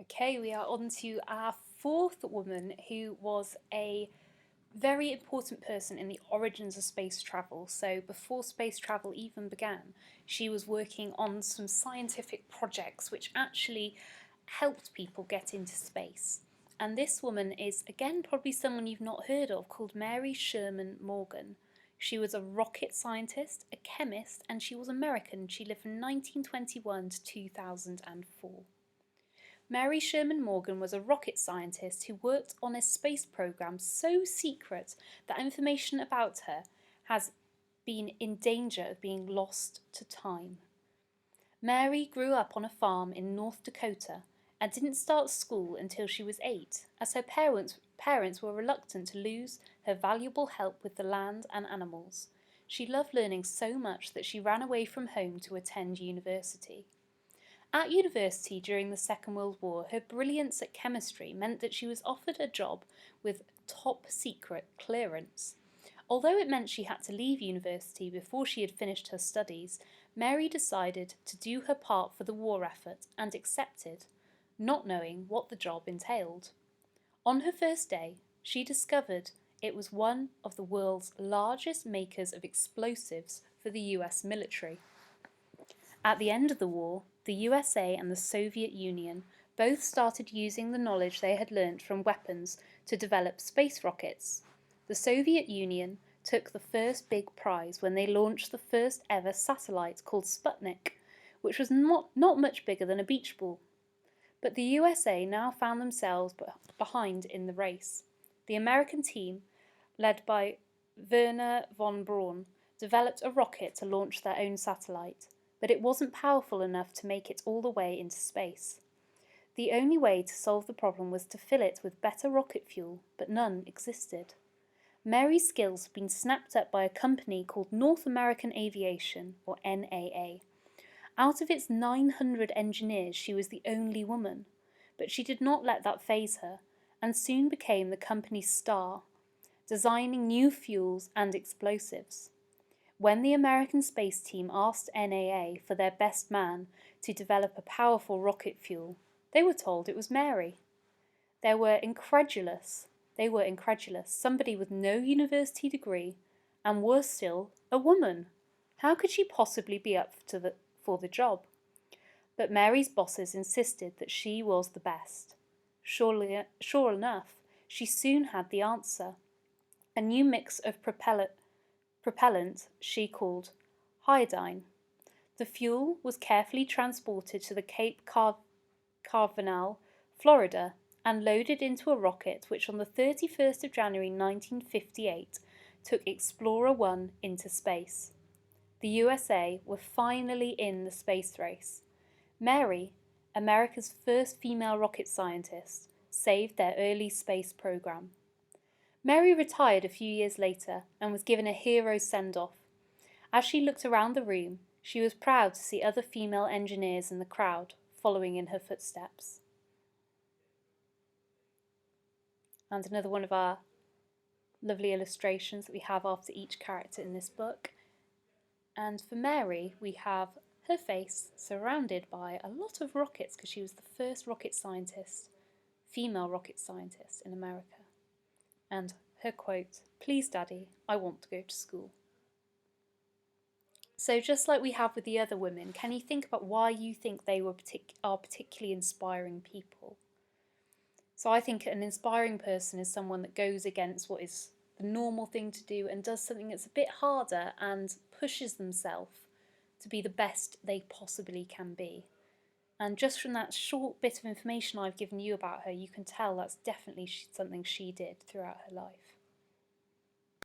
Okay, we are on to our fourth woman who was a very important person in the origins of space travel. So, before space travel even began, she was working on some scientific projects which actually helped people get into space. And this woman is, again, probably someone you've not heard of, called Mary Sherman Morgan. She was a rocket scientist, a chemist, and she was American. She lived from 1921 to 2004. Mary Sherman Morgan was a rocket scientist who worked on a space program so secret that information about her has been in danger of being lost to time. Mary grew up on a farm in North Dakota and didn't start school until she was 8, as her parents were reluctant to lose her valuable help with the land and animals. She loved learning so much that she ran away from home to attend university. At university during the Second World War, her brilliance at chemistry meant that she was offered a job with top secret clearance. Although it meant she had to leave university before she had finished her studies, Mary decided to do her part for the war effort and accepted, not knowing what the job entailed. On her first day, she discovered it was one of the world's largest makers of explosives for the US military. At the end of the war, the USA and the Soviet Union both started using the knowledge they had learnt from weapons to develop space rockets. The Soviet Union took the first big prize when they launched the first ever satellite called Sputnik, which was not much bigger than a beach ball. But the USA now found themselves behind in the race. The American team, led by Wernher von Braun, developed a rocket to launch their own satellite, but it wasn't powerful enough to make it all the way into space. The only way to solve the problem was to fill it with better rocket fuel, but none existed. Mary's skills had been snapped up by a company called North American Aviation, or NAA. Out of its 900 engineers, she was the only woman, but she did not let that faze her, and soon became the company's star, designing new fuels and explosives. When the American space team asked NAA for their best man to develop a powerful rocket fuel, they were told it was Mary. They were incredulous. Somebody with no university degree, and worse still, a woman. How could she possibly be up for the job? But Mary's bosses insisted that she was the best. Sure enough, she soon had the answer. A new mix of propellant she called iodine. The fuel was carefully transported to the Cape Canaveral, Florida, and loaded into a rocket which on the 31st of January 1958 took Explorer 1 into space. The USA were finally in the space race. Mary, America's first female rocket scientist, saved their early space program. Mary retired a few years later and was given a hero send-off. As she looked around the room, she was proud to see other female engineers in the crowd following in her footsteps. And another one of our lovely illustrations that we have after each character in this book. And for Mary, we have her face surrounded by a lot of rockets because she was the first female rocket scientist in America. And her quote, "Please, Daddy, I want to go to school." So just like we have with the other women, can you think about why you think they are particularly inspiring people? So I think an inspiring person is someone that goes against what is the normal thing to do and does something that's a bit harder and pushes themselves to be the best they possibly can be. And just from that short bit of information I've given you about her, you can tell that's definitely something she did throughout her life.